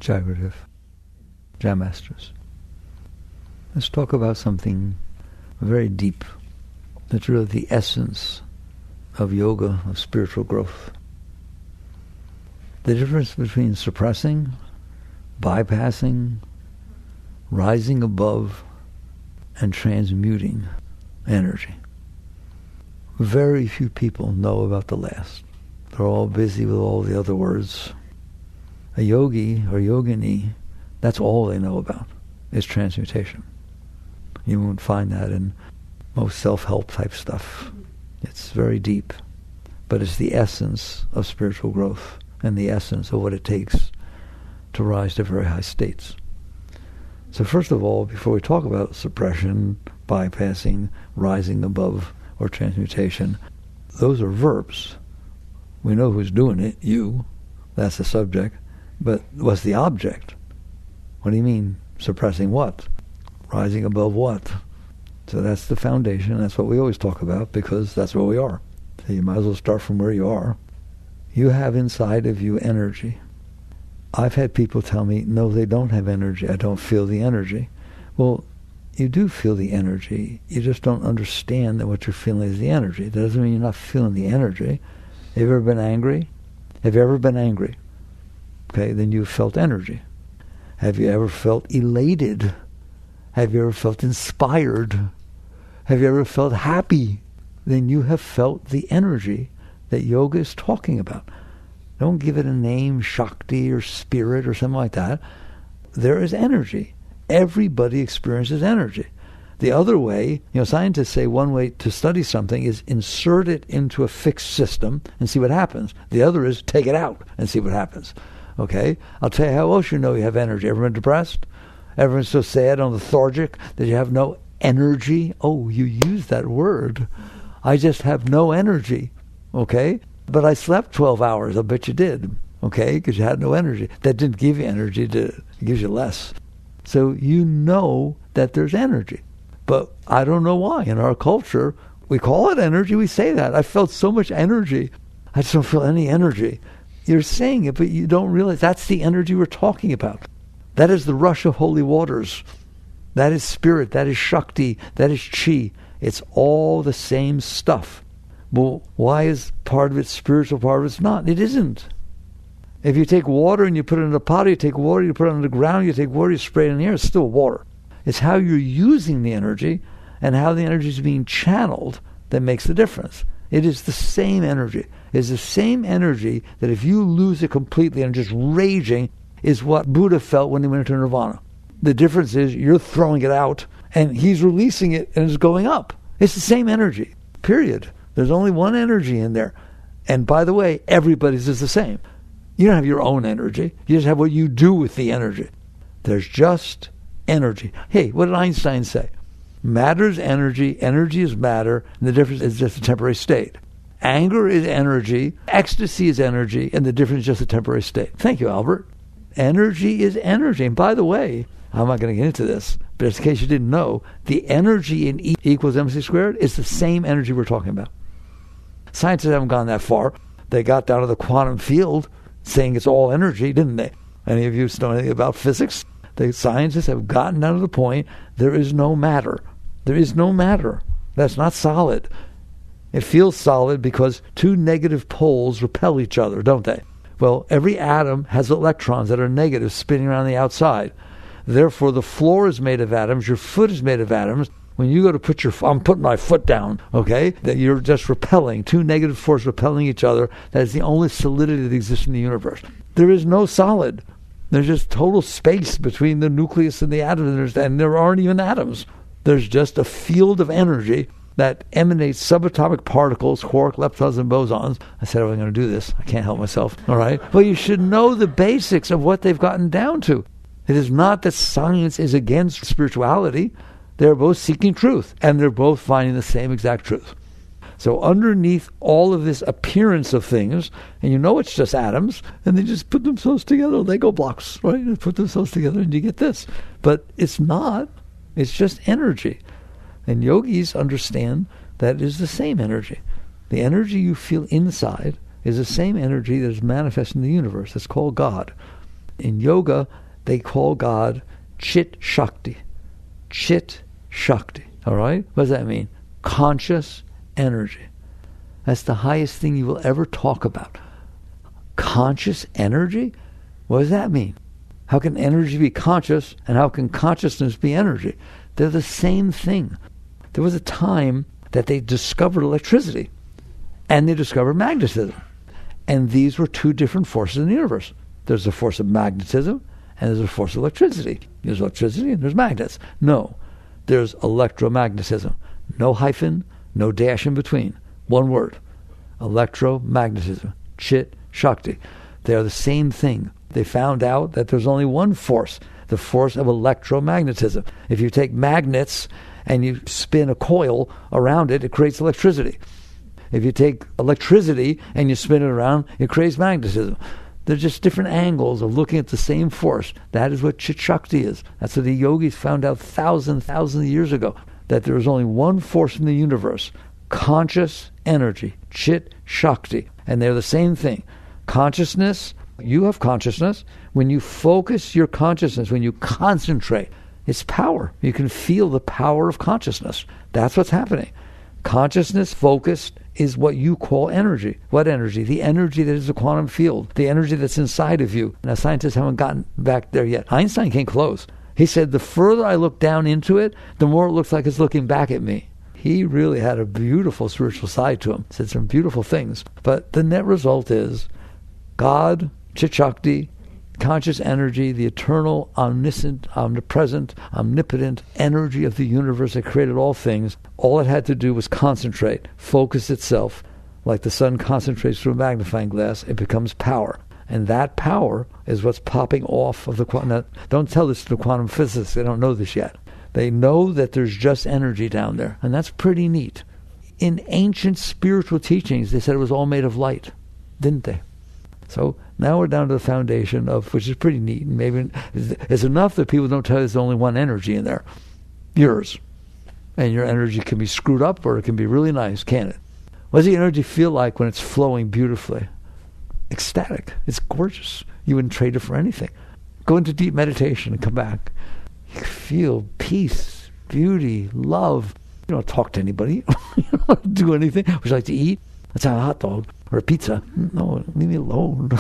Gyrative. Jam Masters. Let's talk about something very deep. That's really the essence of yoga, of spiritual growth. The difference between suppressing, bypassing, rising above, and transmuting energy. Very few people know about the last. They're all busy with all the other words. A yogi or yogini, that's all they know about, is transmutation. You won't find that in most self-help type stuff. It's very deep. But it's the essence of spiritual growth and the essence of what it takes to rise to very high states. So first of all, before we talk about suppression, bypassing, rising above, or transmutation, those are verbs. We know who's doing it, you. That's the subject. But what's the object? What do you mean, suppressing what? Rising above what? So that's the foundation. That's what we always talk about, because that's where we are. So you might as well start from where you are. You have inside of you energy. I've had people tell me, no, they don't have energy. I don't feel the energy. Well, you do feel the energy. You just don't understand that what you're feeling is the energy. That doesn't mean you're not feeling the energy. Have you ever been angry? Have you ever been angry? Okay, then you've felt energy. Have you ever felt elated? Have you ever felt inspired? Have you ever felt happy? Then you have felt the energy that yoga is talking about. Don't give it a name, Shakti or spirit or something like that. There is energy. Everybody experiences energy. The other way, scientists say one way to study something is insert it into a fixed system and see what happens. The other is take it out and see what happens. Okay? I'll tell you how else you know you have energy. Ever been depressed? Ever been so sad and lethargic that you have no energy? Oh, you use that word. I just have no energy. Okay? But I slept 12 hours. I bet you did. Okay? Because you had no energy. That didn't give you energy. It gives you less. So you know that there's energy. But I don't know why. In our culture, we call it energy. We say that. I felt so much energy. I just don't feel any energy. You're saying it, but you don't realize that's the energy we're talking about. That is the rush of holy waters. That is spirit. That is Shakti. That is Chi. It's all the same stuff. Well, why is part of it spiritual, part of it's not? It isn't. If you take water and you put it in a pot, you take water, you put it on the ground, you take water, you spray it in the air, it's still water. It's how you're using the energy and how the energy is being channeled that makes the difference. It is the same energy. It's the same energy that if you lose it completely and just raging is what Buddha felt when he went into nirvana. The difference is you're throwing it out and he's releasing it and it's going up. It's the same energy, period. There's only one energy in there. And by the way, everybody's is the same. You don't have your own energy. You just have what you do with the energy. There's just energy. Hey, what did Einstein say? Matter's energy, energy is matter, and the difference is just a temporary state. Anger is energy, ecstasy is energy, and the difference is just a temporary state. Thank you, Albert. Energy is energy. And by the way, I'm not going to get into this, but in case you didn't know, the energy in E equals mc squared is the same energy we're talking about. Scientists haven't gone that far. They got down to the quantum field saying it's all energy, didn't they? Any of you know anything about physics? The scientists have gotten down to the point there is no matter. There is no matter. That's not solid. It feels solid because two negative poles repel each other, don't they? Well, every atom has electrons that are negative spinning around the outside. Therefore, the floor is made of atoms. Your foot is made of atoms. When you go to put I'm putting my foot down, okay, that you're just repelling, two negative forces repelling each other. That is the only solidity that exists in the universe. There is no solid. There's just total space between the nucleus and the atom, and there aren't even atoms. There's just a field of energy that emanates subatomic particles, quark, leptons, and bosons. I said I was going to do this. I can't help myself, all right? Well, you should know the basics of what they've gotten down to. It is not that science is against spirituality. They're both seeking truth, and they're both finding the same exact truth. So underneath all of this appearance of things, and you know it's just atoms, and they just put themselves together, Lego blocks, right? They put themselves together and you get this. But it's not. It's just energy. And yogis understand that it is the same energy. The energy you feel inside is the same energy that is manifest in the universe. It's called God. In yoga, they call God Chit Shakti. Chit Shakti. All right? What does that mean? Conscious energy. That's the highest thing you will ever talk about. Conscious energy? What does that mean? How can energy be conscious, and how can consciousness be energy? They're the same thing. There was a time that they discovered electricity, and they discovered magnetism. And these were two different forces in the universe. There's a force of magnetism, and there's a force of electricity. There's electricity, and there's magnets. No, there's electromagnetism. No hyphen, no dash in between. One word. Electromagnetism. Chit Shakti. They are the same thing. They found out that there's only one force, the force of electromagnetism. If you take magnets and you spin a coil around it, it creates electricity. If you take electricity and you spin it around, it creates magnetism. They're just different angles of looking at the same force. That is what Chit Shakti is. That's what the yogis found out thousands of years ago, that there is only one force in the universe, conscious energy, Chit Shakti. And they're the same thing. Consciousness, you have consciousness. When you focus your consciousness, when you concentrate, it's power. You can feel the power of consciousness. That's what's happening. Consciousness focused is what you call energy. What energy? The energy that is the quantum field, the energy that's inside of you. Now, scientists haven't gotten back there yet. Einstein came close. He said, the further I look down into it, the more it looks like it's looking back at me. He really had a beautiful spiritual side to him. Said some beautiful things. But the net result is God, Chit Shakti, conscious energy, the eternal, omniscient, omnipresent, omnipotent energy of the universe that created all things. All it had to do was concentrate, focus itself. Like the sun concentrates through a magnifying glass, it becomes power. And that power is what's popping off of the quantum. Now, don't tell this to the quantum physicists. They don't know this yet. They know that there's just energy down there. And that's pretty neat. In ancient spiritual teachings, they said it was all made of light. Didn't they? So now we're down to the foundation of, which is pretty neat. And maybe it's enough that people don't tell you there's only one energy in there. Yours. And your energy can be screwed up or it can be really nice, can't it? What does the energy feel like when it's flowing beautifully? Ecstatic. It's gorgeous. You wouldn't trade it for anything. Go into deep meditation and come back. You feel peace, beauty, love. You don't talk to anybody. You don't do anything. Would you like to eat? Let's have a hot dog or a pizza. No, leave me alone.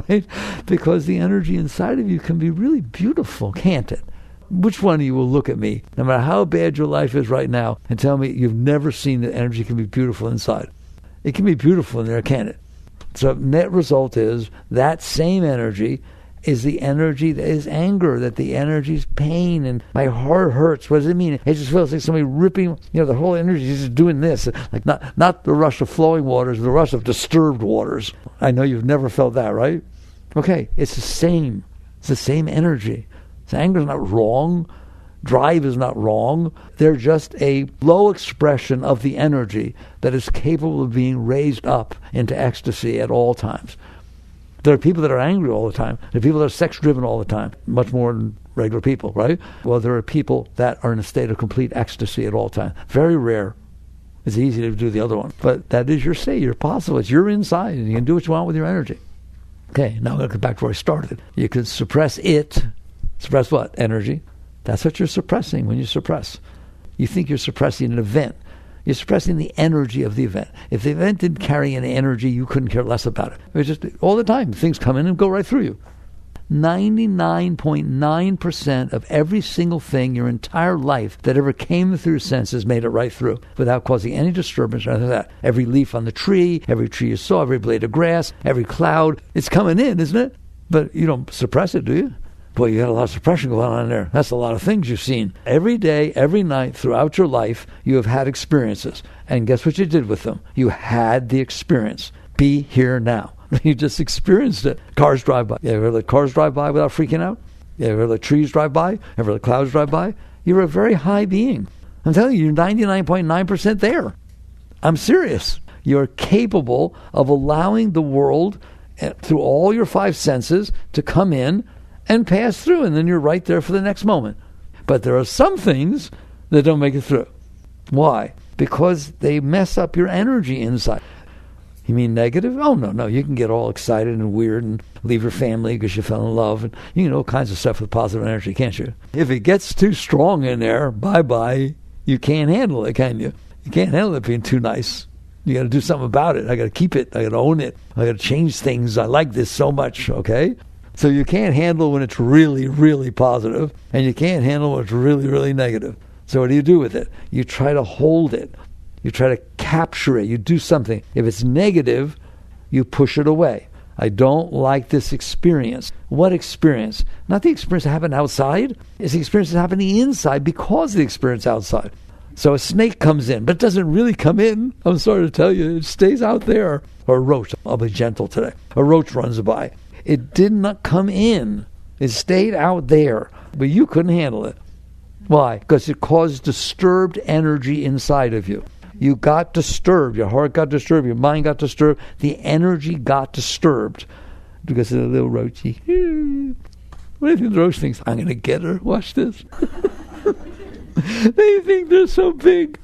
Right? Because the energy inside of you can be really beautiful, can't it? Which one of you will look at me, no matter how bad your life is right now, and tell me you've never seen that energy can be beautiful inside? It can be beautiful in there, can't it? So net result is that same energy is the energy that is anger, that the energy is pain, and my heart hurts. What does it mean? It just feels like somebody ripping, the whole energy is just doing this. Like not the rush of flowing waters, the rush of disturbed waters. I know you've never felt that, right? Okay, it's the same. It's the same energy. So anger is not wrong. Drive is not wrong. They're just a low expression of the energy that is capable of being raised up into ecstasy at all times. There are people that are angry all the time. There are people that are sex-driven all the time, much more than regular people, right? Well, there are people that are in a state of complete ecstasy at all times. Very rare. It's easy to do the other one. But that is your state. You're possible. It's your inside, and you can do what you want with your energy. Okay, now I'm going to come back to where I started. You can suppress it. Suppress what? Energy. That's what you're suppressing when you suppress. You think you're suppressing an event. You're suppressing the energy of the event. If the event didn't carry any energy, you couldn't care less about it. It was just all the time. Things come in and go right through you. 99.9% of every single thing your entire life that ever came through your senses made it right through without causing any disturbance or anything like that. Every leaf on the tree, every tree you saw, every blade of grass, every cloud, it's coming in, isn't it? But you don't suppress it, do you? Boy, you got a lot of suppression going on in there. That's a lot of things you've seen. Every day, every night, throughout your life, you have had experiences. And guess what you did with them? You had the experience. Be here now. You just experienced it. Cars drive by. You ever let cars drive by without freaking out? You ever let trees drive by? Ever let clouds drive by? You're a very high being. I'm telling you, you're 99.9% there. I'm serious. You're capable of allowing the world, through all your five senses, to come in and pass through, and then you're right there for the next moment. But there are some things that don't make it through. Why? Because they mess up your energy inside. You mean negative? Oh, no. You can get all excited and weird and leave your family because you fell in love. And you can do all kinds of stuff with positive energy, can't you? If it gets too strong in there, bye-bye. You can't handle it, can you? You can't handle it being too nice. You got to do something about it. I got to keep it. I got to own it. I got to change things. I like this so much, okay? So you can't handle when it's really, really positive, and you can't handle when it's really, really negative. So what do you do with it? You try to hold it. You try to capture it. You do something. If it's negative, you push it away. I don't like this experience. What experience? Not the experience that happened outside. It's the experience that happened inside because of the experience outside. So a snake comes in, but it doesn't really come in. I'm sorry to tell you, it stays out there. Or a roach. I'll be gentle today. A roach runs by. It did not come in. It stayed out there. But you couldn't handle it. Why? Because it caused disturbed energy inside of you. You got disturbed. Your heart got disturbed. Your mind got disturbed. The energy got disturbed because of the little roachy. What do you think the roach thinks? I'm going to get her. Watch this. They think they're so big.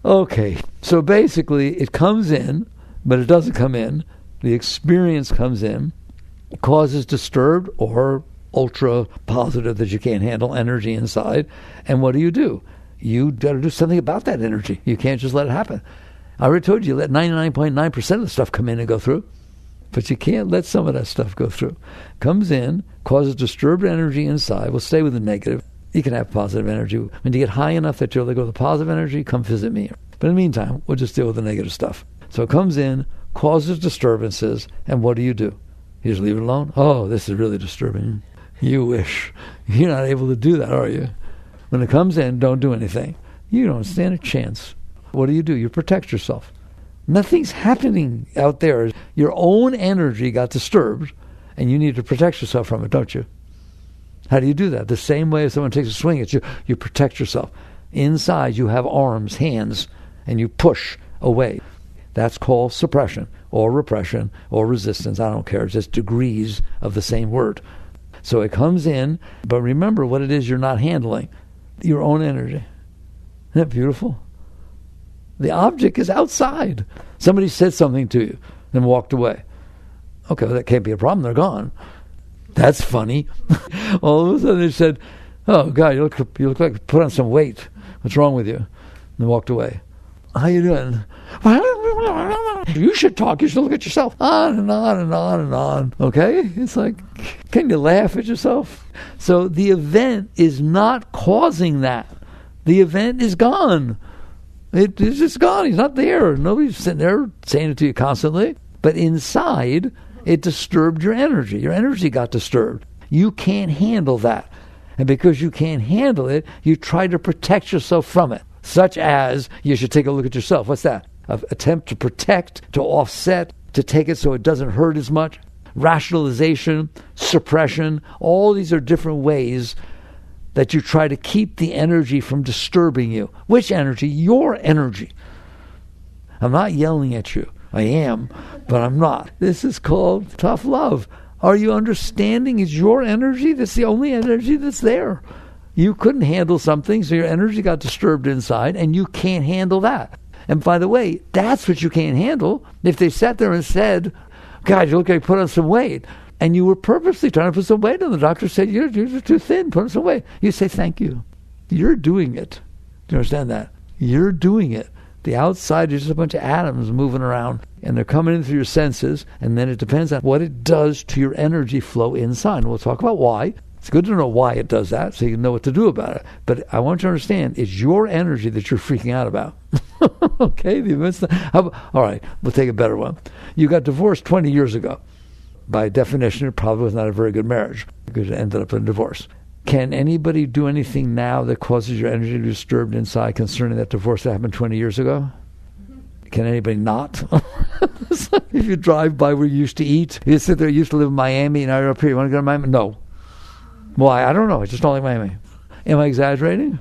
Okay. So basically, it comes in, but it doesn't come in. The experience comes in, causes disturbed or ultra positive that you can't handle energy inside. And what do? You got to do something about that energy. You can't just let it happen. I already told you, let 99.9% of the stuff come in and go through. But you can't let some of that stuff go through. Comes in, causes disturbed energy inside. We'll stay with the negative. You can have positive energy. When you get high enough that you'll let go of the positive energy, come visit me. But in the meantime, we'll just deal with the negative stuff. So it comes in, causes disturbances, and what do? You just leave it alone? Oh, this is really disturbing. You wish. You're not able to do that, are you? When it comes in, don't do anything. You don't stand a chance. What do? You protect yourself. Nothing's happening out there. Your own energy got disturbed, and you need to protect yourself from it, don't you? How do you do that? The same way if someone takes a swing at you, you protect yourself. Inside, you have arms, hands, and you push away. That's called suppression or repression or resistance. I don't care. It's just degrees of the same word. So it comes in, but remember what it is you're not handling. Your own energy. Isn't that beautiful? The object is outside. Somebody said something to you and walked away. Okay, well, that can't be a problem. They're gone. That's funny. All of a sudden they said, oh, God, you look like you put on some weight. What's wrong with you? And they walked away. How you doing? You should talk. You should look at yourself. On and on and on and on. Okay? It's like, can you laugh at yourself? So the event is not causing that. The event is gone. It's just gone. He's not there. Nobody's sitting there saying it to you constantly. But inside, it disturbed your energy. Your energy got disturbed. You can't handle that. And because you can't handle it, you try to protect yourself from it. Such as, you should take a look at yourself. What's that? An attempt to protect, to offset, to take it so it doesn't hurt as much. Rationalization, suppression, all these are different ways that you try to keep the energy from disturbing you. Which energy? Your energy. I'm not yelling at you. I am, but I'm not. This is called tough love. Are you understanding? It's your energy. That's the only energy that's there. You couldn't handle something, so your energy got disturbed inside, and you can't handle that. And by the way, that's what you can't handle. If they sat there and said, God, you look like you put on some weight, and you were purposely trying to put some weight on, the doctor said, you're too thin, put on some weight. You say, thank you. You're doing it. Do you understand that? You're doing it. The outside is just a bunch of atoms moving around, and they're coming in through your senses, and then it depends on what it does to your energy flow inside. And we'll talk about why. It's good to know why it does that so you can know what to do about it. But I want you to understand, it's your energy that you're freaking out about. Okay? All right, we'll take a better one. You got divorced 20 years ago. By definition, it probably was not a very good marriage because it ended up in a divorce. Can anybody do anything now that causes your energy to be disturbed inside concerning that divorce that happened 20 years ago? Can anybody not? If you drive by where you used to eat, you sit there, you used to live in Miami, and now you're up here, you want to go to Miami? No. Why? I don't know. I just don't like Miami. Am I exaggerating?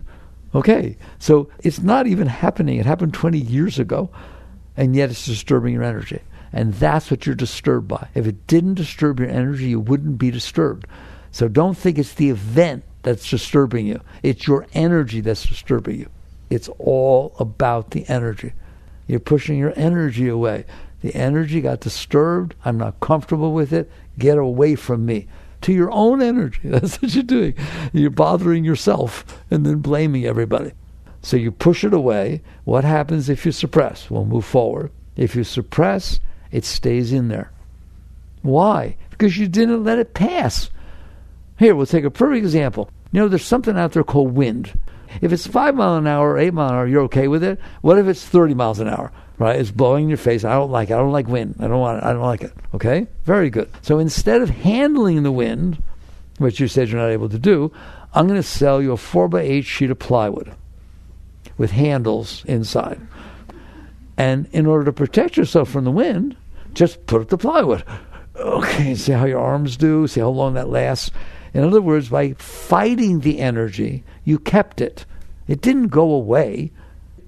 Okay. So it's not even happening. It happened 20 years ago, and yet it's disturbing your energy. And that's what you're disturbed by. If it didn't disturb your energy, you wouldn't be disturbed. So don't think it's the event that's disturbing you. It's your energy that's disturbing you. It's all about the energy. You're pushing your energy away. The energy got disturbed. I'm not comfortable with it. Get away from me. To your own energy. That's what you're doing. You're bothering yourself and then blaming everybody. So you push it away. What happens if you suppress? We'll move forward. If you suppress, it stays in there. Why? Because you didn't let it pass. Here, we'll take a perfect example. There's something out there called wind. If it's 5 miles an hour or 8 miles an hour, you're okay with it. What if it's 30 miles an hour? Right? It's blowing in your face. I don't like it. I don't like wind. I don't want it. I don't like it. Okay? Very good. So instead of handling the wind, which you said you're not able to do, I'm going to sell you a 4x8 sheet of plywood with handles inside. And in order to protect yourself from the wind, just put up the plywood. Okay, see how your arms do, see how long that lasts. In other words, by fighting the energy, you kept it. It didn't go away.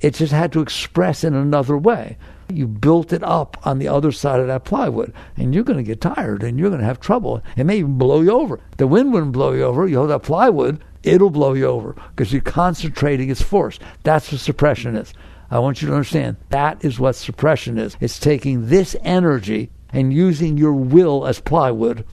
It just had to express in another way. You built it up on the other side of that plywood, and you're going to get tired, and you're going to have trouble. It may even blow you over. The wind wouldn't blow you over. You hold that plywood, it'll blow you over because you're concentrating its force. That's what suppression is. I want you to understand that is what suppression is. It's taking this energy and using your will as plywood.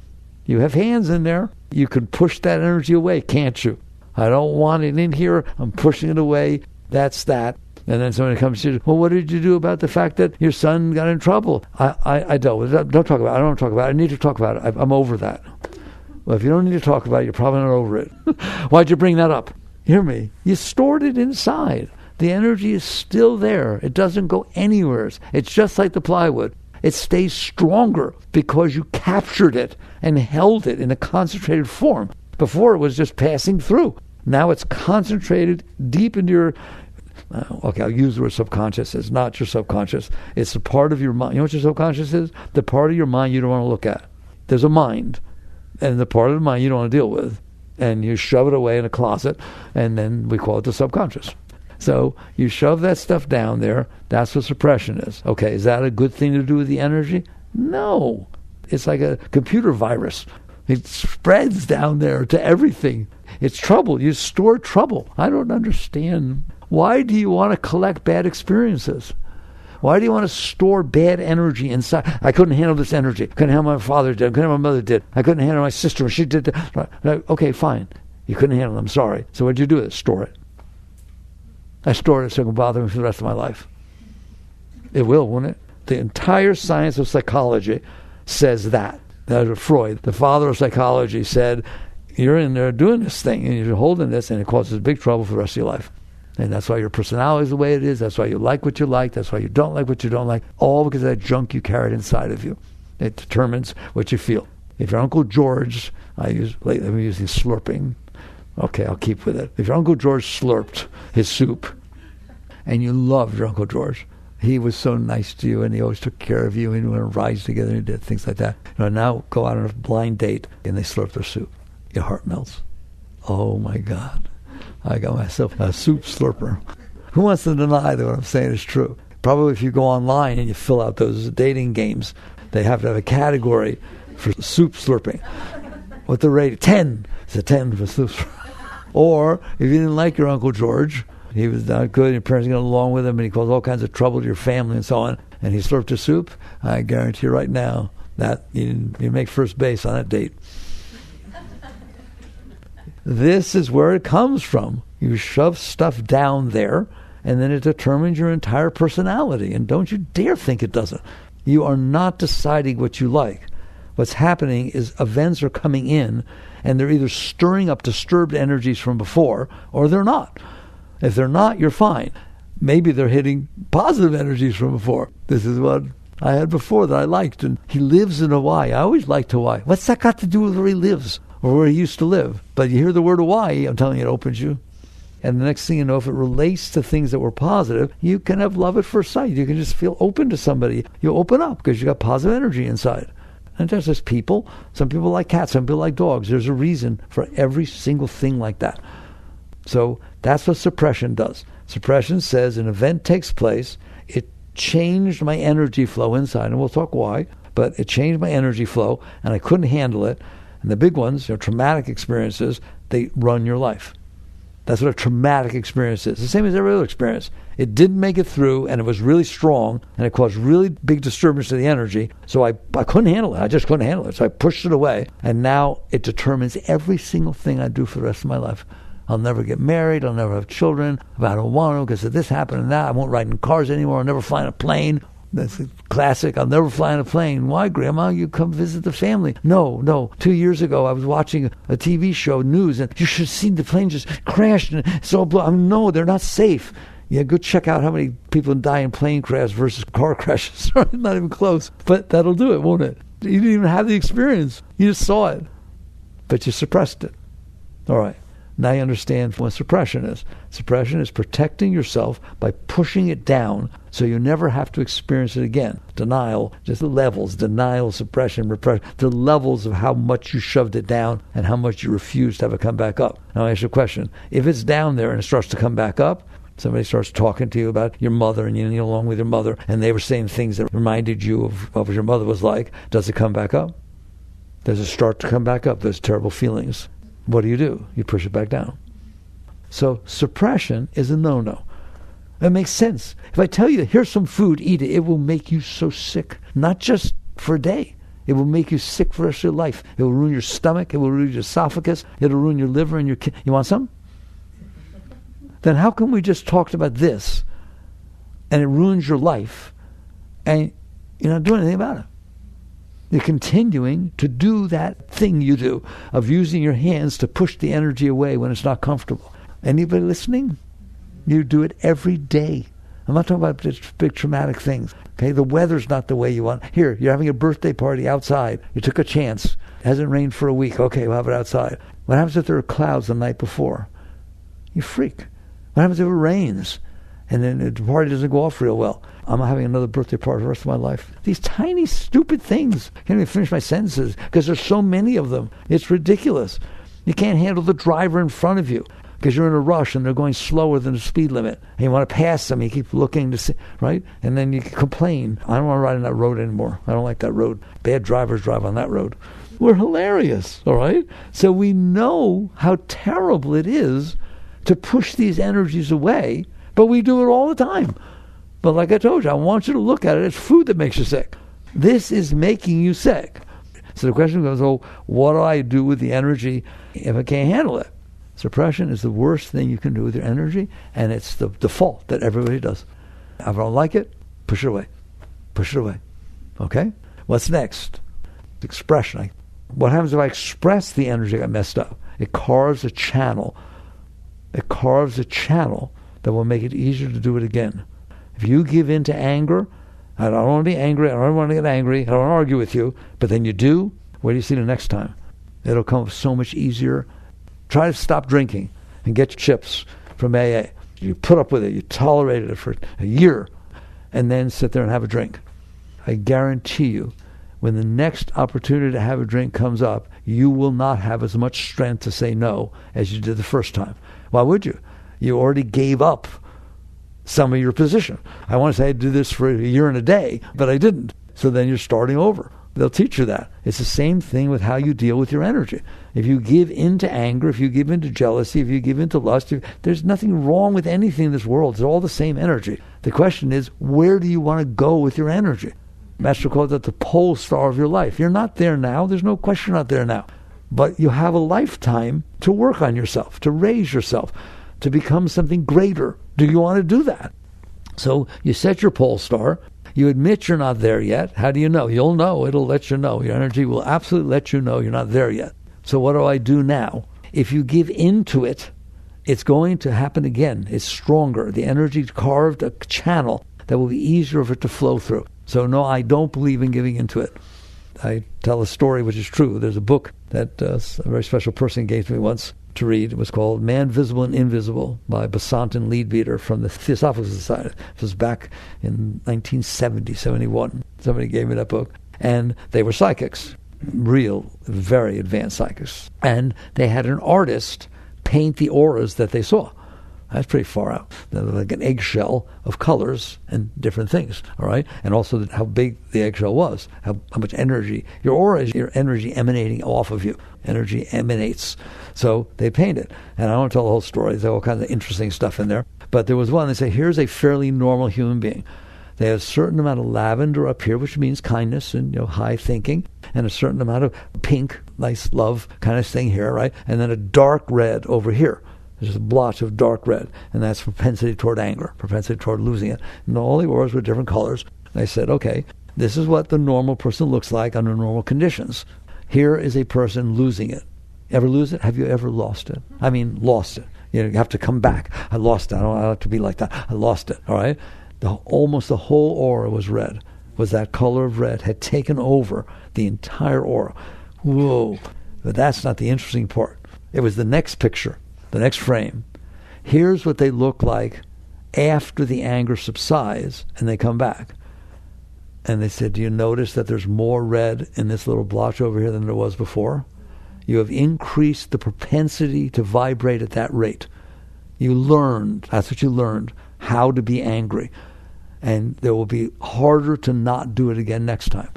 You have hands in there. You can push that energy away, can't you? I don't want it in here. I'm pushing it away. That's that. And then somebody comes to you, well, what did you do about the fact that your son got in trouble? I dealt with it. Don't talk about it. I don't want to talk about it. I need to talk about it. I'm over that. Well, if you don't need to talk about it, you're probably not over it. Why'd you bring that up? Hear me. You stored it inside. The energy is still there. It doesn't go anywhere. It's just like the plywood. It stays stronger because you captured it and held it in a concentrated form. Before it was just passing through. Now it's concentrated deep into your... okay, I'll use the word subconscious. It's not your subconscious. It's a part of your mind. You know what your subconscious is? The part of your mind you don't want to look at. There's a mind, and the part of the mind you don't want to deal with. And you shove it away in a closet, and then we call it the subconscious. So you shove that stuff down there. That's what suppression is. Okay, is that a good thing to do with the energy? No. It's like a computer virus. It spreads down there to everything. It's trouble. You store trouble. I don't understand. Why do you want to collect bad experiences? Why do you want to store bad energy inside? I couldn't handle this energy. I couldn't handle my father did. I couldn't handle my mother did. I couldn't handle my sister when she did that. Okay, fine. You couldn't handle it. I'm sorry. So what did you do with it? Store it. I stored it so it can bother me for the rest of my life. It will, won't it? The entire science of psychology says that. That was Freud, the father of psychology, said, you're in there doing this thing, and you're holding this, and it causes big trouble for the rest of your life. And that's why your personality is the way it is. That's why you like what you like. That's why you don't like what you don't like. All because of that junk you carried inside of you. It determines what you feel. If your Uncle George, I'm using slurping. Okay, I'll keep with it. If your Uncle George slurped his soup, and you loved your Uncle George, he was so nice to you, and he always took care of you, and you went on rides together, and did things like that. Now go out on a blind date, and they slurp their soup. Your heart melts. Oh, my God. I got myself a soup slurper. Who wants to deny that what I'm saying is true? Probably if you go online and you fill out those dating games, they have to have a category for soup slurping. What the rate? 10. It's a 10 for soup slurping. Or if you didn't like your Uncle George, he was not good, and your parents got along with him, and he caused all kinds of trouble to your family and so on, and he slurped your soup, I guarantee you right now that you make first base on that date. This is where it comes from. You shove stuff down there, and then it determines your entire personality. And don't you dare think it doesn't. You are not deciding what you like. What's happening is events are coming in, and they're either stirring up disturbed energies from before, or they're not. If they're not, you're fine. Maybe they're hitting positive energies from before. This is what I had before that I liked. And he lives in Hawaii. I always liked Hawaii. What's that got to do with where he lives? Or where he used to live? But you hear the word Hawaii, I'm telling you, it opens you. And the next thing you know, if it relates to things that were positive, you can have love at first sight. You can just feel open to somebody. You open up because you got positive energy inside. And that's just people. Some people like cats. Some people like dogs. There's a reason for every single thing like that. So that's what suppression does. Suppression says an event takes place. It changed my energy flow inside. And we'll talk why. But it changed my energy flow, and I couldn't handle it. And the big ones, traumatic experiences, they run your life. That's what a traumatic experience is. The same as every other experience. It didn't make it through, and it was really strong, and it caused really big disturbance to the energy, so I couldn't handle it. I just couldn't handle it. So I pushed it away, and now it determines every single thing I do for the rest of my life. I'll never get married. I'll never have children. I don't want to because of this happened and that. I won't ride in cars anymore. I'll never fly in a plane. That's a classic. I'll never fly in a plane. Why, Grandma? You come visit the family. No. 2 years ago, I was watching a TV show, news, and you should have seen the plane just crashed. And it's all no, they're not safe. Yeah, go check out how many people die in plane crashes versus car crashes. Not even close. But that'll do it, won't it? You didn't even have the experience. You just saw it. But you suppressed it. All right. Now you understand what suppression is. Suppression is protecting yourself by pushing it down so you never have to experience it again. Denial, just the levels, denial, suppression, repression, the levels of how much you shoved it down and how much you refused to have it come back up. Now I ask you a question. If it's down there and it starts to come back up, somebody starts talking to you about your mother and you get along with your mother and they were saying things that reminded you of what your mother was like, does it come back up? Does it start to come back up, those terrible feelings? What do? You push it back down. So suppression is a no-no. It makes sense. If I tell you, here's some food, eat it, it will make you so sick. Not just for a day. It will make you sick for the rest of your life. It will ruin your stomach. It will ruin your esophagus. It will ruin your liver and your kidney. You want some? Then how come we just talked about this and it ruins your life and you're not doing anything about it? You're continuing to do that thing you do of using your hands to push the energy away when it's not comfortable. Anybody listening? You do it every day. I'm not talking about big traumatic things. Okay, the weather's not the way you want. Here, you're having a birthday party outside. You took a chance. It hasn't rained for a week. Okay, we'll have it outside. What happens if there are clouds the night before? You freak. What happens if it rains and then the party doesn't go off real well? I'm having another birthday party for the rest of my life. These tiny, stupid things. I can't even finish my sentences because there's so many of them. It's ridiculous. You can't handle the driver in front of you because you're in a rush and they're going slower than the speed limit. And you want to pass them. You keep looking to see, right? And then you complain. I don't want to ride on that road anymore. I don't like that road. Bad drivers drive on that road. We're hilarious, all right? So we know how terrible it is to push these energies away, but we do it all the time. But like I told you, I want you to look at it as food that makes you sick. This is making you sick. So the question goes, what do I do with the energy if I can't handle it? Suppression is the worst thing you can do with your energy, and it's the default that everybody does. If I don't like it, push it away. Push it away. Okay? What's next? Expression. What happens if I express the energy I messed up? It carves a channel. It carves a channel that will make it easier to do it again. If you give in to anger, I don't want to be angry, I don't want to get angry, I don't want to argue with you, but then you do, where do you see the next time? It'll come so much easier. Try to stop drinking and get chips from AA. You put up with it, you tolerated it for a year, and then sit there and have a drink. I guarantee you, when the next opportunity to have a drink comes up, you will not have as much strength to say no as you did the first time. Why would you? You already gave up some of your position. I want to say I did this for a year and a day, but I didn't. So then you're starting over. They'll teach you that. It's the same thing with how you deal with your energy. If you give in to anger, if you give in to jealousy, if you give in to lust, there's nothing wrong with anything in this world. It's all the same energy. The question is, where do you want to go with your energy? Master calls it the pole star of your life. You're not there now. There's no question you're not there now. But you have a lifetime to work on yourself, to raise yourself, to become something greater. Do you want to do that? So you set your pole star. You admit you're not there yet. How do you know? You'll know. It'll let you know. Your energy will absolutely let you know you're not there yet. So what do I do now? If you give into it, it's going to happen again. It's stronger. The energy carved a channel that will be easier for it to flow through. So no, I don't believe in giving into it. I tell a story which is true. There's a book that a very special person gave to me once to read. It was called Man, Visible and Invisible by Besant and Leadbeater from the Theosophical Society. It was back in 1970, 71. Somebody gave me that book. And they were psychics, real, very advanced psychics. And they had an artist paint the auras that they saw. That's pretty far out. They're like an eggshell of colors and different things, all right? And also how big the eggshell was, how much energy. Your aura is your energy emanating off of you. Energy emanates. So they paint it. And I don't want to tell the whole story. There's all kinds of interesting stuff in there. But there was one, they say, here's a fairly normal human being. They have a certain amount of lavender up here, which means kindness and high thinking, and a certain amount of pink, nice love kind of thing here, right? And then a dark red over here. There's a blotch of dark red, and that's propensity toward anger, propensity toward losing it. And all the auras were different colors. And I said, okay, this is what the normal person looks like under normal conditions. Here is a person losing it. Ever lose it? Have you ever lost it? I mean, lost it. You have to come back. I lost it. I don't like to be like that. I lost it, all right? Almost the whole aura was red, was that color of red, had taken over the entire aura. Whoa. But that's not the interesting part. It was the next picture. The next frame. Here's what they look like after the anger subsides and they come back. And they said, do you notice that there's more red in this little blotch over here than there was before? You have increased the propensity to vibrate at that rate. You learned, that's what you learned, how to be angry. And there will be harder to not do it again next time.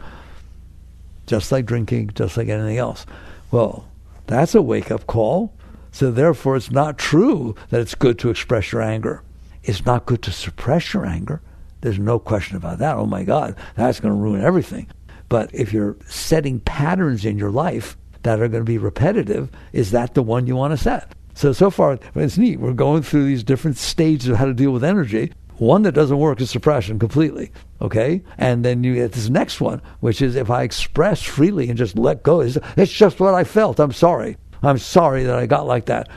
Just like drinking, just like anything else. Well, that's a wake-up call. So therefore, it's not true that it's good to express your anger. It's not good to suppress your anger. There's no question about that. Oh my God, that's going to ruin everything. But if you're setting patterns in your life that are going to be repetitive, is that the one you want to set? So far, it's neat. We're going through these different stages of how to deal with energy. One that doesn't work is suppression completely, okay? And then you get this next one, which is if I express freely and just let go, it's just what I felt. I'm sorry. I'm sorry that I got like that,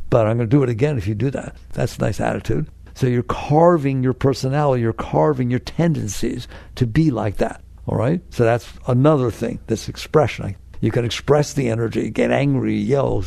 but I'm going to do it again if you do that. That's a nice attitude. So you're carving your personality, you're carving your tendencies to be like that, all right? So that's another thing, this expression. You can express the energy, get angry, yell.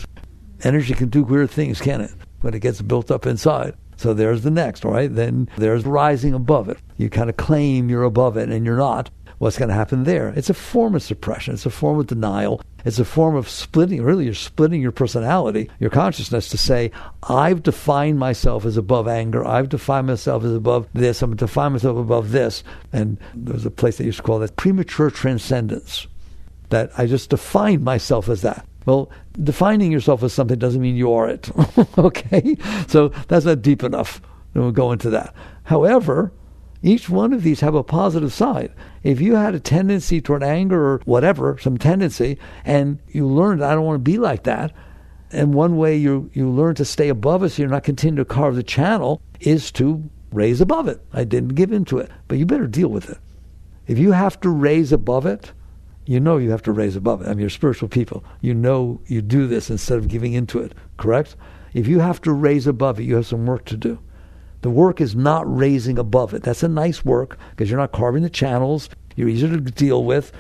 Energy can do weird things, can it? When it gets built up inside. So there's the next, all right? Then there's rising above it. You kind of claim you're above it and you're not. What's going to happen there? It's a form of suppression. It's a form of denial. It's a form of splitting. Really, you're splitting your personality, your consciousness to say, I've defined myself as above anger. I've defined myself as above this. I'm going to define myself above this. And there's a place they used to call that premature transcendence, that I just defined myself as that. Well, defining yourself as something doesn't mean you are it. Okay? So that's not deep enough. And we'll go into that. However, each one of these have a positive side. If you had a tendency toward anger or whatever, some tendency, and you learned, I don't want to be like that, and one way you learn to stay above it so you're not continuing to carve the channel is to raise above it. I didn't give into it, but you better deal with it. If you have to raise above it, you know you have to raise above it. I mean, you're spiritual people. You know you do this instead of giving into it, correct? If you have to raise above it, you have some work to do. The work is not raising above it. That's a nice work because you're not carving the channels. You're easier to deal with.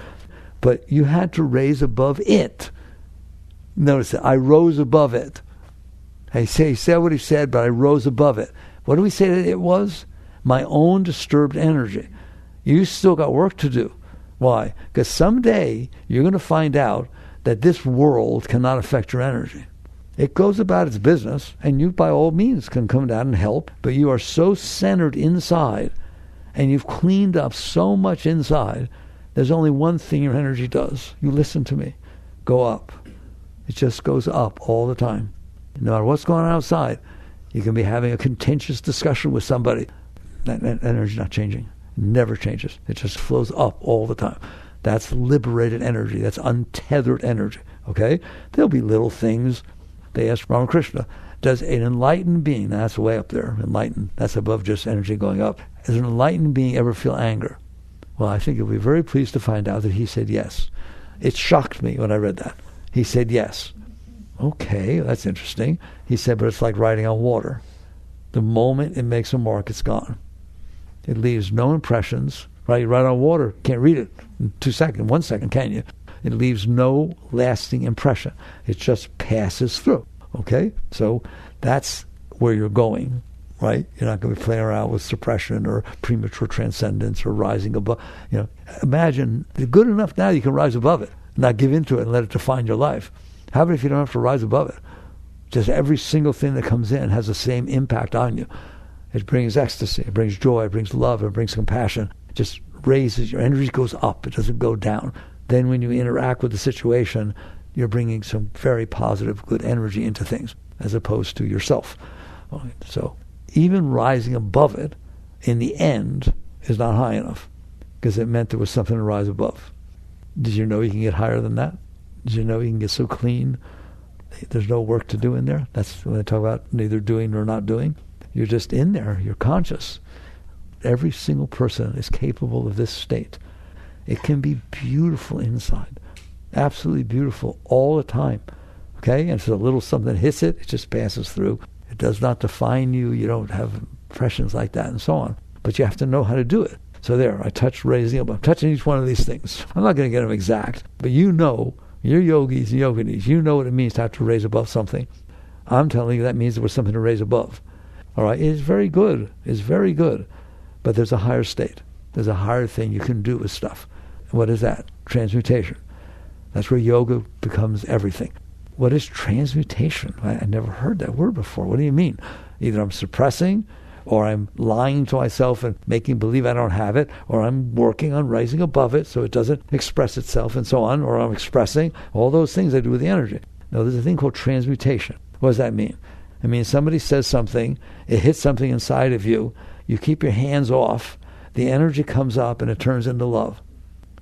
But you had to raise above it. Notice that I rose above it. He said what he said, but I rose above it. What do we say that it was? My own disturbed energy. You still got work to do. Why? Because someday you're going to find out that this world cannot affect your energy. It goes about its business, and you by all means can come down and help, but you are so centered inside, and you've cleaned up so much inside, there's only one thing your energy does. You listen to me. Go up. It just goes up all the time. No matter what's going on outside, you can be having a contentious discussion with somebody. That energy's not changing. It never changes. It just flows up all the time. That's liberated energy. That's untethered energy. Okay? There'll be little things. They asked Ramakrishna, does an enlightened being, now that's way up there, enlightened, that's above just energy going up, does an enlightened being ever feel anger? Well, I think you'll be very pleased to find out that he said yes. It shocked me when I read that. He said yes. Okay, that's interesting. He said, but it's like riding on water. The moment it makes a mark, it's gone. It leaves no impressions, right? You ride on water, can't read it in 2 seconds, 1 second, can you? It leaves no lasting impression. It just passes through, okay? So that's where you're going, right? You're not going to be playing around with suppression or premature transcendence or rising above. Imagine, good enough now you can rise above it, not give into it and let it define your life. How about if you don't have to rise above it? Just every single thing that comes in has the same impact on you. It brings ecstasy, it brings joy, it brings love, it brings compassion. It just raises, your energy goes up, it doesn't go down. Then when you interact with the situation, you're bringing some very positive, good energy into things, as opposed to yourself. So even rising above it, in the end, is not high enough, because it meant there was something to rise above. Did you know you can get higher than that? Did you know you can get so clean, there's no work to do in there? That's when I talk about neither doing nor not doing. You're just in there, you're conscious. Every single person is capable of this state. It can be beautiful inside, absolutely beautiful all the time. Okay? And if a little something hits it, it just passes through. It does not define you. You don't have impressions like that and so on. But you have to know how to do it. So there, I touch raising up. I'm touching each one of these things. I'm not going to get them exact, but you know, you're yogis and yoginis. You know what it means to have to raise above something. I'm telling you that means there was something to raise above. All right? It's very good. It's very good. But there's a higher state. There's a higher thing you can do with stuff. What is that? Transmutation. That's where yoga becomes everything. What is transmutation? I never heard that word before. What do you mean? Either I'm suppressing, or I'm lying to myself and making believe I don't have it, or I'm working on rising above it so it doesn't express itself and so on, or I'm expressing all those things I do with the energy. No, there's a thing called transmutation. What does that mean? It means somebody says something, it hits something inside of you, you keep your hands off, the energy comes up and it turns into love.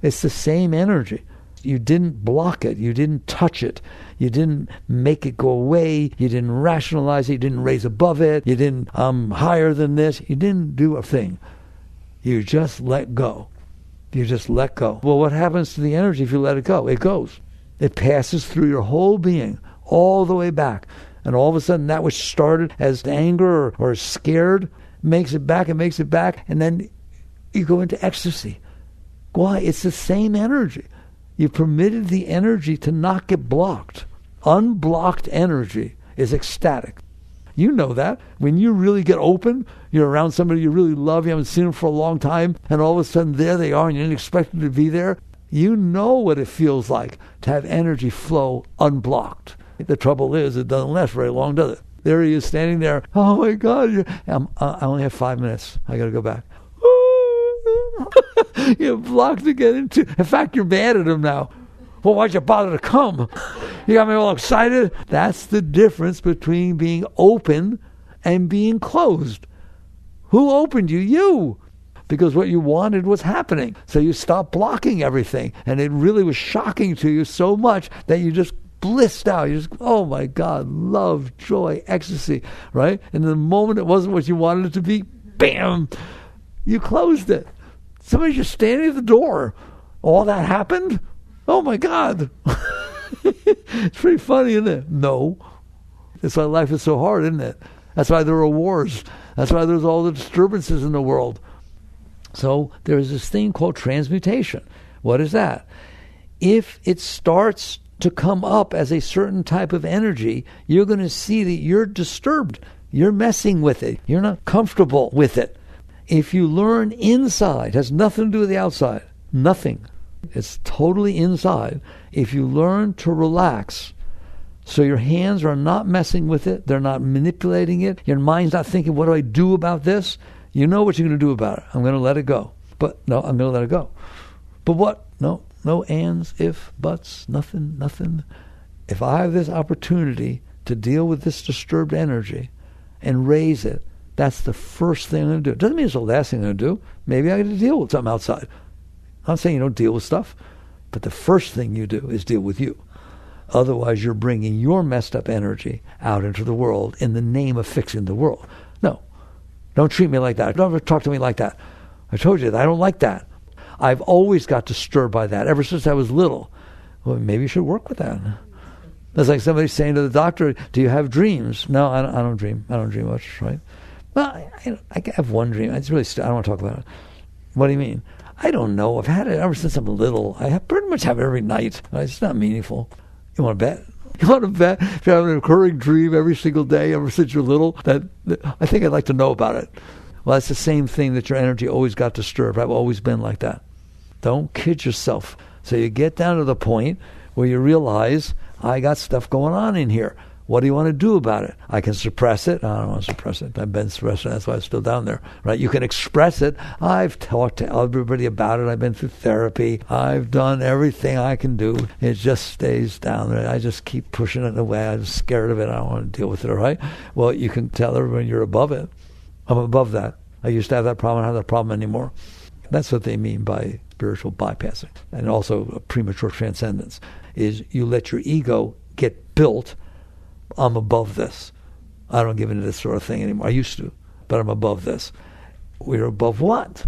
It's the same energy. You didn't block it. You didn't touch it. You didn't make it go away. You didn't rationalize it. You didn't raise above it. You didn't, higher than this. You didn't do a thing. You just let go. You just let go. Well, what happens to the energy if you let it go? It goes. It passes through your whole being, all the way back. And all of a sudden, that which started as anger or scared makes it back, and then you go into ecstasy. Why? It's the same energy. You permitted the energy to not get blocked. Unblocked energy is ecstatic. You know that. When you really get open, you're around somebody you really love, you haven't seen them for a long time, and all of a sudden there they are and you didn't expect them to be there. You know what it feels like to have energy flow unblocked. The trouble is, it doesn't last very long, does it? There he is standing there. Oh my God, I only have 5 minutes. I got to go back. You're blocked to get into. In fact, you're mad at him now. Well, why'd you bother to come? You got me all excited. That's the difference between being open and being closed. Who opened you? You. Because what you wanted was happening. So you stopped blocking everything. And it really was shocking to you so much that you just blissed out. You just, oh my God, love, joy, ecstasy, right? And the moment it wasn't what you wanted it to be, bam, you closed it. Somebody's just standing at the door. All that happened? Oh my God. It's pretty funny, isn't it? No. That's why life is so hard, isn't it? That's why there are wars. That's why there's all the disturbances in the world. So there's this thing called transmutation. What is that? If it starts to come up as a certain type of energy, you're going to see that you're disturbed. You're messing with it. You're not comfortable with it. If you learn inside, has nothing to do with the outside. Nothing. It's totally inside. If you learn to relax, so your hands are not messing with it, they're not manipulating it, your mind's not thinking, what do I do about this? You know what you're going to do about it. I'm going to let it go. But no, I'm going to let it go. But what? No ands, if, buts, nothing. If I have this opportunity to deal with this disturbed energy and raise it, that's the first thing I'm going to do. It doesn't mean it's the last thing I'm going to do. Maybe I got to deal with something outside. I'm not saying you don't deal with stuff, but the first thing you do is deal with you. Otherwise, you're bringing your messed up energy out into the world in the name of fixing the world. No, don't treat me like that. Don't ever talk to me like that. I told you that I don't like that. I've always got disturbed by that ever since I was little. Well, maybe you should work with that. That's like somebody saying to the doctor, do you have dreams? No, I don't dream. I don't dream much, right? Well, I have one dream. It's really, I don't want to talk about it. What do you mean? I don't know. I've had it ever since I'm little. Pretty much have it every night. It's not meaningful. You want to bet? You want to bet if you have an recurring dream every single day ever since you're little? That I think I'd like to know about it. Well, that's the same thing that your energy always got disturbed. I've always been like that. Don't kid yourself. So you get down to the point where you realize, I got stuff going on in here. What do you want to do about it? I can suppress it. I don't want to suppress it. I've been suppressing it. That's why it's still down there, right? You can express it. I've talked to everybody about it. I've been through therapy. I've done everything I can do. It just stays down there. I just keep pushing it away. I'm scared of it. I don't want to deal with it, all right? Well, you can tell everyone you're above it. I'm above that. I used to have that problem. I don't have that problem anymore. That's what they mean by spiritual bypassing. And also premature transcendence is you let your ego get built. I'm above this. I don't give into this sort of thing anymore. I used to, but I'm above this. We're above what?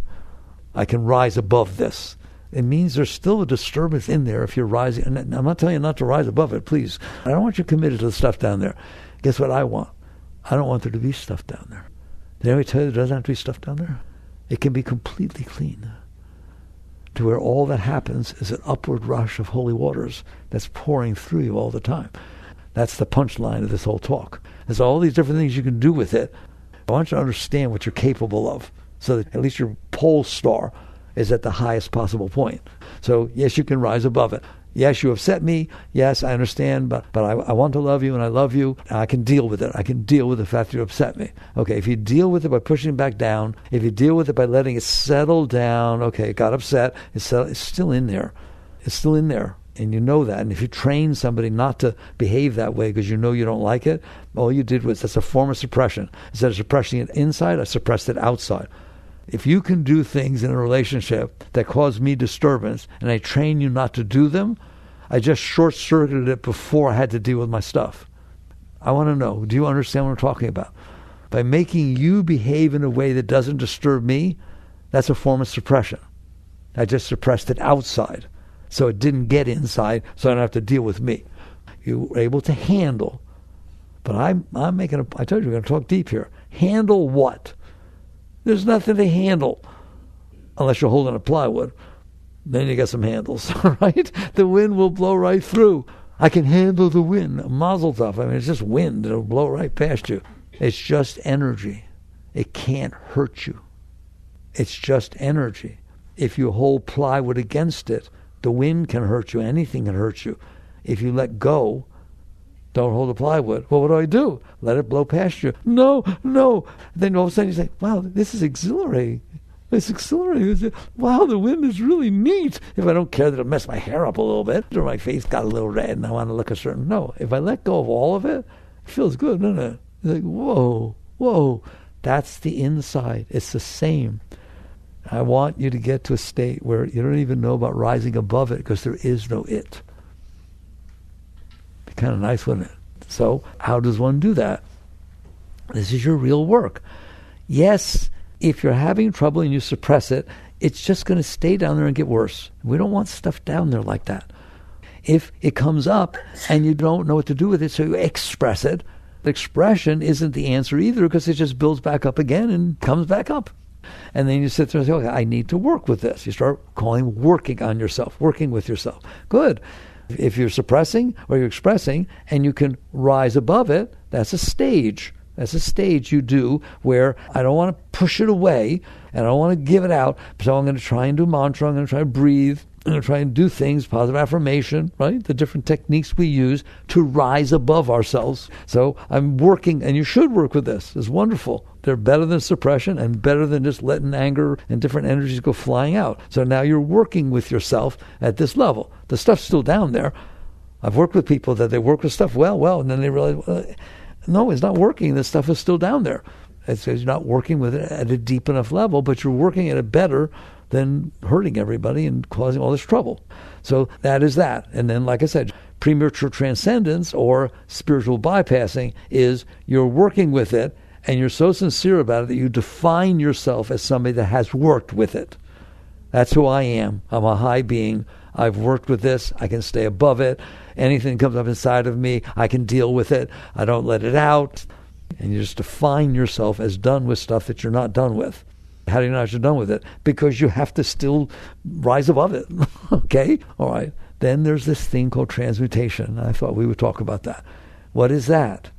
I can rise above this. It means there's still a disturbance in there if you're rising. And I'm not telling you not to rise above it, please. I don't want you committed to the stuff down there. Guess what I want? I don't want there to be stuff down there. Did anybody tell you there doesn't have to be stuff down there? It can be completely clean. To where all that happens is an upward rush of holy waters that's pouring through you all the time. That's the punchline of this whole talk. There's all these different things you can do with it. I want you to understand what you're capable of so that at least your pole star is at the highest possible point. So, yes, you can rise above it. Yes, you upset me. Yes, I understand, but I want to love you, and I love you. And I can deal with it. I can deal with the fact that you upset me. Okay, if you deal with it by pushing it back down, if you deal with it by letting it settle down, okay, it got upset, it's still in there. It's still in there, and you know that. And if you train somebody not to behave that way because you know you don't like it, all you did was, that's a form of suppression. Instead of suppressing it inside, I suppressed it outside. If you can do things in a relationship that cause me disturbance and I train you not to do them, I just short-circuited it before I had to deal with my stuff. I want to know, do you understand what I'm talking about? By making you behave in a way that doesn't disturb me, that's a form of suppression. I just suppressed it outside, so it didn't get inside, so I don't have to deal with me. You were able to handle, but I told you we're going to talk deep here. Handle what? There's nothing to handle unless you're holding a plywood. Then you got some handles, all right? The wind will blow right through. I can handle the wind. Mazel tov. I mean, it's just wind. It'll blow right past you. It's just energy. It can't hurt you. It's just energy. If you hold plywood against it, the wind can hurt you. Anything can hurt you. If you let go, don't hold the plywood. Well, what do? Let it blow past you. No. Then all of a sudden you say, wow, this is exhilarating. It's exhilarating. Wow, the wind is really neat. If I don't care that it'll mess my hair up a little bit, or my face got a little red and I want to look a certain... No, if I let go of all of it, it feels good, doesn't it? It's like, whoa. That's the inside. It's the same. I want you to get to a state where you don't even know about rising above it because there is no it. Be kind of nice, wouldn't it? So how does one do that? This is your real work. Yes, if you're having trouble and you suppress it, it's just going to stay down there and get worse. We don't want stuff down there like that. If it comes up and you don't know what to do with it, so you express it, the expression isn't the answer either because it just builds back up again and comes back up. And then you sit there and say, okay, I need to work with this. You start working on yourself, working with yourself. Good. If you're suppressing or you're expressing and you can rise above it, that's a stage. That's a stage you do where I don't want to push it away and I don't want to give it out. So I'm going to try and do mantra. I'm going to try and breathe. I'm going to try and do things, positive affirmation, right? The different techniques we use to rise above ourselves. So I'm working, and you should work with this. It's wonderful. They're better than suppression and better than just letting anger and different energies go flying out. So now you're working with yourself at this level. The stuff's still down there. I've worked with people that they work with stuff well, and then they realize, no, it's not working. This stuff is still down there. It's you're not working with it at a deep enough level, but you're working at it better than hurting everybody and causing all this trouble. So that is that. And then, like I said, premature transcendence or spiritual bypassing is you're working with it and you're so sincere about it that you define yourself as somebody that has worked with it. That's who I am. I'm a high being. I've worked with this. I can stay above it. Anything that comes up inside of me, I can deal with it. I don't let it out. And you just define yourself as done with stuff that you're not done with. How do you know that you're done with it? Because you have to still rise above it. Okay? All right. Then there's this thing called transmutation. I thought we would talk about that. What is that?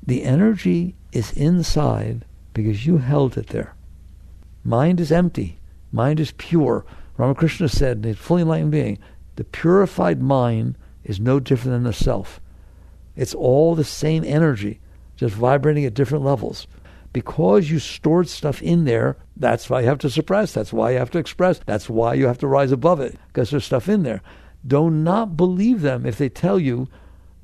The energy is inside because you held it there. Mind is empty. Mind is pure. Ramakrishna said, a fully enlightened being, the purified mind is no different than the self. It's all the same energy, just vibrating at different levels. Because you stored stuff in there, that's why you have to suppress. That's why you have to express. That's why you have to rise above it, because there's stuff in there. Do not believe them if they tell you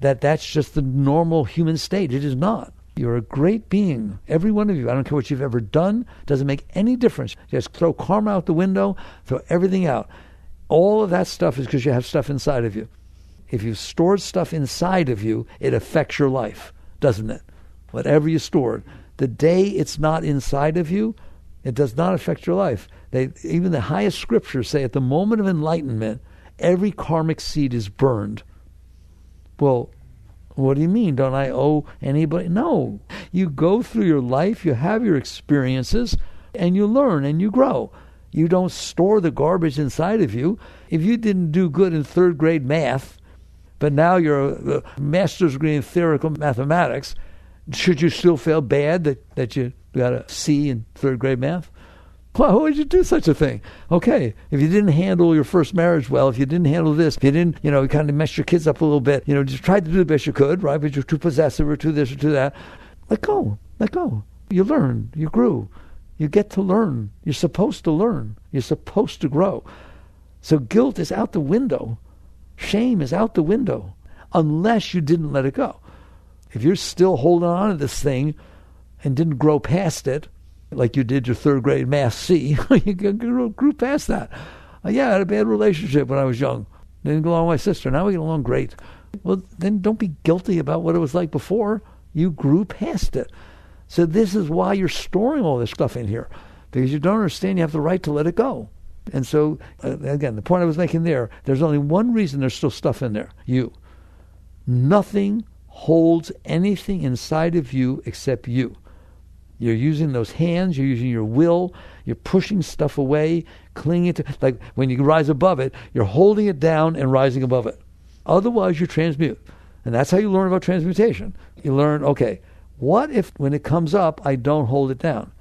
that that's just the normal human state. It is not. You're a great being, every one of you. I don't care what you've ever done. Doesn't make any difference. Just throw karma out the window, throw everything out. All of that stuff is because you have stuff inside of you. If you've stored stuff inside of you, it affects your life, doesn't it? Whatever you stored. The day it's not inside of you, it does not affect your life. Even the highest scriptures say at the moment of enlightenment, every karmic seed is burned. Well, what do you mean? Don't I owe anybody? No. You go through your life, you have your experiences, and you learn and you grow. You don't store the garbage inside of you. If you didn't do good in third grade math, but now you're a master's degree in theoretical mathematics, should you still feel bad that you got a C in third grade math? Why would you do such a thing? Okay, if you didn't handle your first marriage well, if you didn't handle this, if you didn't, you kind of mess your kids up a little bit, just tried to do the best you could, right? But you're too possessive or too this or too that. Let go. You learn. You grew. You get to learn. You're supposed to learn. You're supposed to grow. So guilt is out the window. Shame is out the window, unless you didn't let it go. If you're still holding on to this thing and didn't grow past it, like you did your third grade math C, you grew past that. Yeah, I had a bad relationship when I was young. Didn't get along with my sister. Now we get along great. Well, then don't be guilty about what it was like before. You grew past it. So this is why you're storing all this stuff in here, because you don't understand you have the right to let it go. And so, again, the point I was making there's only one reason there's still stuff in there, you. Nothing holds anything inside of you except you. You're using those hands, you're using your will, you're pushing stuff away, clinging to, like when you rise above it, you're holding it down and rising above it. Otherwise, you transmute. And that's how you learn about transmutation. You learn, okay, what if when it comes up, I don't hold it down?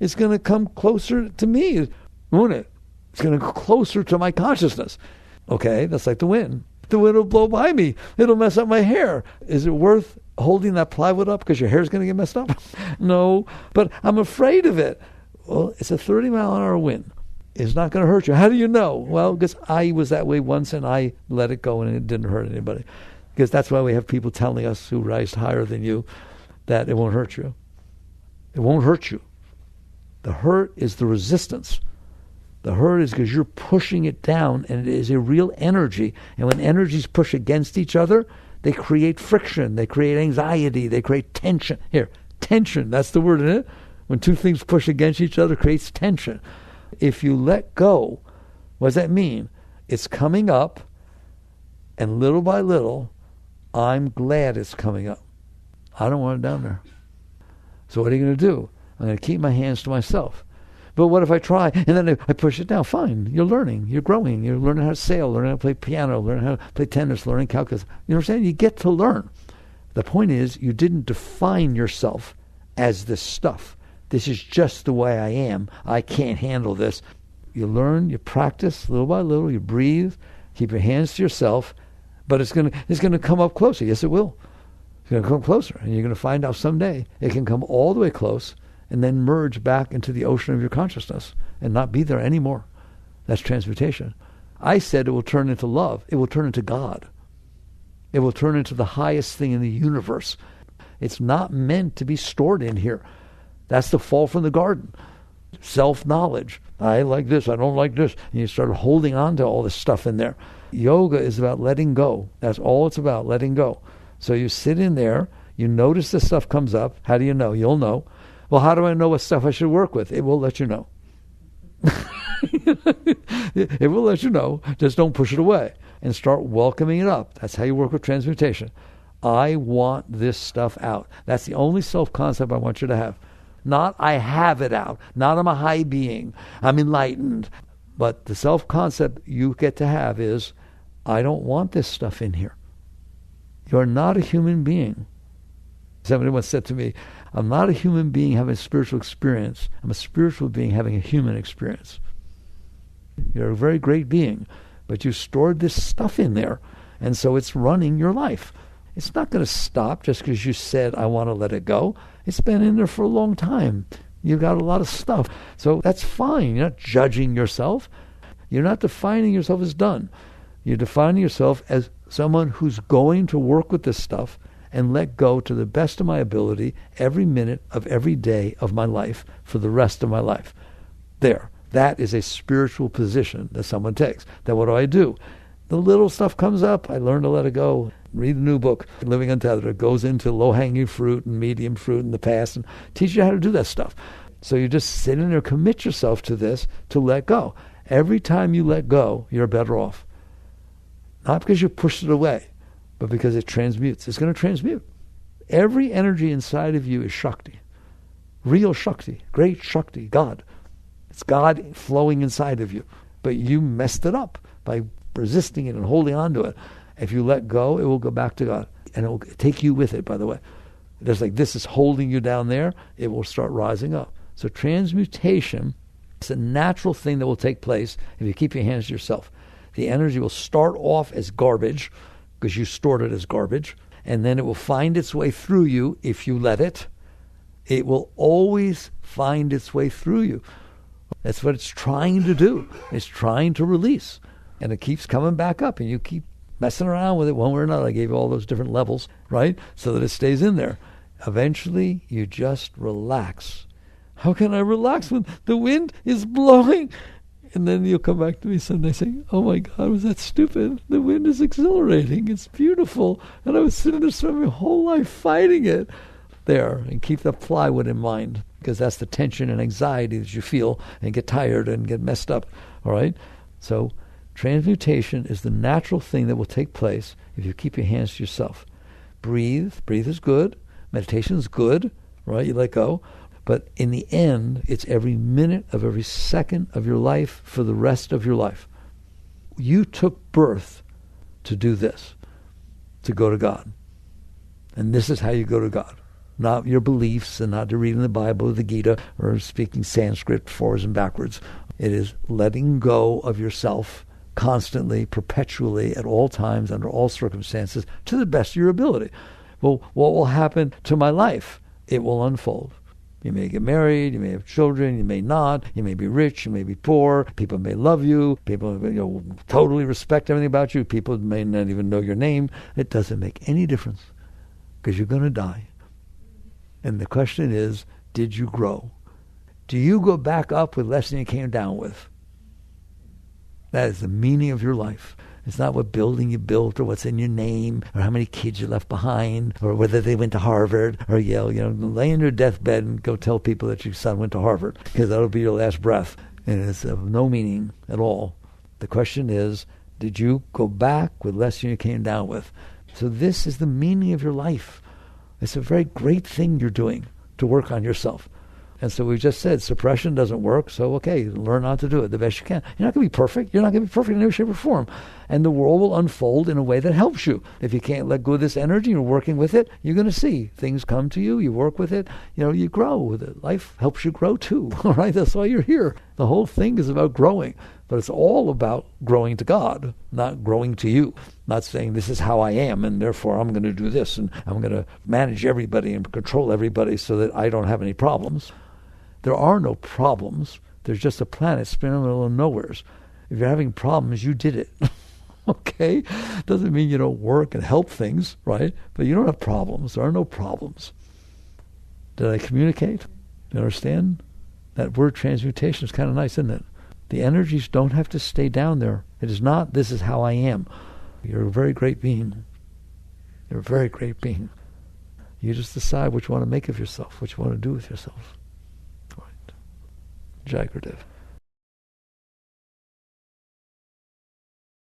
It's going to come closer to me, won't it? It's going to go closer to my consciousness. Okay, that's like the wind. The wind will blow by me. It'll mess up my hair. Is it worth holding that plywood up because your hair's going to get messed up? No, but I'm afraid of it. Well, it's a 30-mile-an-hour wind. It's not going to hurt you. How do you know? Well, because I was that way once and I let it go and it didn't hurt anybody. Because that's why we have people telling us who rise higher than you that it won't hurt you. It won't hurt you. The hurt is the resistance. The hurt is because you're pushing it down, and it is a real energy. And when energies push against each other, they create friction, they create anxiety, they create tension. Here, tension, that's the word in it. When two things push against each other, it creates tension. If you let go, what does that mean? It's coming up, and little by little, I'm glad it's coming up. I don't want it down there. So what are you going to do? I'm going to keep my hands to myself. But what if I try and then I push it down? Fine. You're learning. You're growing. You're learning how to sail, learning how to play piano, learning how to play tennis, learning calculus. You know what I'm saying? You get to learn. The point is, you didn't define yourself as this stuff. This is just the way I am. I can't handle this. You learn, you practice little by little, you breathe, keep your hands to yourself, but it's going to come up closer. Yes, it will. It's going to come closer, and you're going to find out someday it can come all the way close and then merge back into the ocean of your consciousness and not be there anymore. That's transmutation. I said it will turn into love. It will turn into God. It will turn into the highest thing in the universe. It's not meant to be stored in here. That's the fall from the garden. Self-knowledge. I like this, I don't like this. And you start holding on to all this stuff in there. Yoga is about letting go. That's all it's about, letting go. So you sit in there, you notice the stuff comes up. How do you know? You'll know. Well, how do I know what stuff I should work with? It will let you know. It will let you know. Just don't push it away and start welcoming it up. That's how you work with transmutation. I want this stuff out. That's the only self-concept I want you to have. Not I have it out. Not I'm a high being. I'm enlightened. But the self-concept you get to have is, I don't want this stuff in here. You're not a human being. Somebody once said to me, I'm not a human being having a spiritual experience. I'm a spiritual being having a human experience. You're a very great being, but you stored this stuff in there, and so it's running your life. It's not going to stop just because you said, I want to let it go. It's been in there for a long time. You've got a lot of stuff. So that's fine. You're not judging yourself. You're not defining yourself as done. You're defining yourself as someone who's going to work with this stuff and let go to the best of my ability every minute of every day of my life for the rest of my life. There. That is a spiritual position that someone takes. Then what do? The little stuff comes up. I learn to let it go. Read the new book, Living Untethered. It goes into low-hanging fruit and medium fruit in the past and teaches you how to do that stuff. So you just sit in there, commit yourself to this, to let go. Every time you let go, you're better off. Not because you pushed it away, but because it transmutes. It's going to transmute. Every energy inside of you is Shakti. Real Shakti. Great Shakti. God. It's God flowing inside of you. But you messed it up by resisting it and holding on to it. If you let go, it will go back to God. And it will take you with it, by the way. There's like this is holding you down there. It will start rising up. So transmutation is a natural thing that will take place if you keep your hands to yourself. The energy will start off as garbage because you stored it as garbage. And then it will find its way through you if you let it. It will always find its way through you. That's what it's trying to do. It's trying to release. And it keeps coming back up, and you keep messing around with it one way or another. I gave you all those different levels, right? So that it stays in there. Eventually, you just relax. How can I relax when the wind is blowing? And then you'll come back to me someday saying, oh my God, was that stupid? The wind is exhilarating. It's beautiful. And I was sitting there spending my whole life fighting it. There, and keep the plywood in mind, because that's the tension and anxiety that you feel and get tired and get messed up, all right? So transmutation is the natural thing that will take place if you keep your hands to yourself. Breathe. Breathe is good. Meditation is good, right? You let go. But in the end, it's every minute of every second of your life for the rest of your life. You took birth to do this, to go to God. And this is how you go to God. Not your beliefs and not to reading the Bible or the Gita or speaking Sanskrit forwards and backwards. It is letting go of yourself constantly, perpetually, at all times, under all circumstances, to the best of your ability. Well, what will happen to my life? It will unfold. You may get married, you may have children, you may not, you may be rich, you may be poor, people may love you, people totally respect everything about you, people may not even know your name. It doesn't make any difference because you're going to die. And the question is, did you grow? Do you go back up with less than you came down with? That is the meaning of your life. It's not what building you built or what's in your name or how many kids you left behind or whether they went to Harvard or Yale. Lay in your deathbed and go tell people that your son went to Harvard because that'll be your last breath. And it's of no meaning at all. The question is, did you go back with less than you came down with? So this is the meaning of your life. It's a very great thing you're doing to work on yourself. And so we just said suppression doesn't work, so okay, learn not to do it the best you can. You're not going to be perfect. You're not going to be perfect in every shape or form. And the world will unfold in a way that helps you. If you can't let go of this energy, you're working with it, you're going to see things come to you, you work with it, you grow with it. Life helps you grow too, all right? That's why you're here. The whole thing is about growing. But it's all about growing to God, not growing to you. Not saying this is how I am and therefore I'm going to do this and I'm going to manage everybody and control everybody so that I don't have any problems. There are no problems. There's just a planet spinning in the middle of nowheres. If you're having problems, you did it. Okay? Doesn't mean you don't work and help things, right? But you don't have problems. There are no problems. Did I communicate? Do you understand? That word transmutation is kind of nice, isn't it? The energies don't have to stay down there. It is not, this is how I am. You're a very great being. You're a very great being. You just decide what you want to make of yourself, what you want to do with yourself. Right. Jai Gurudev.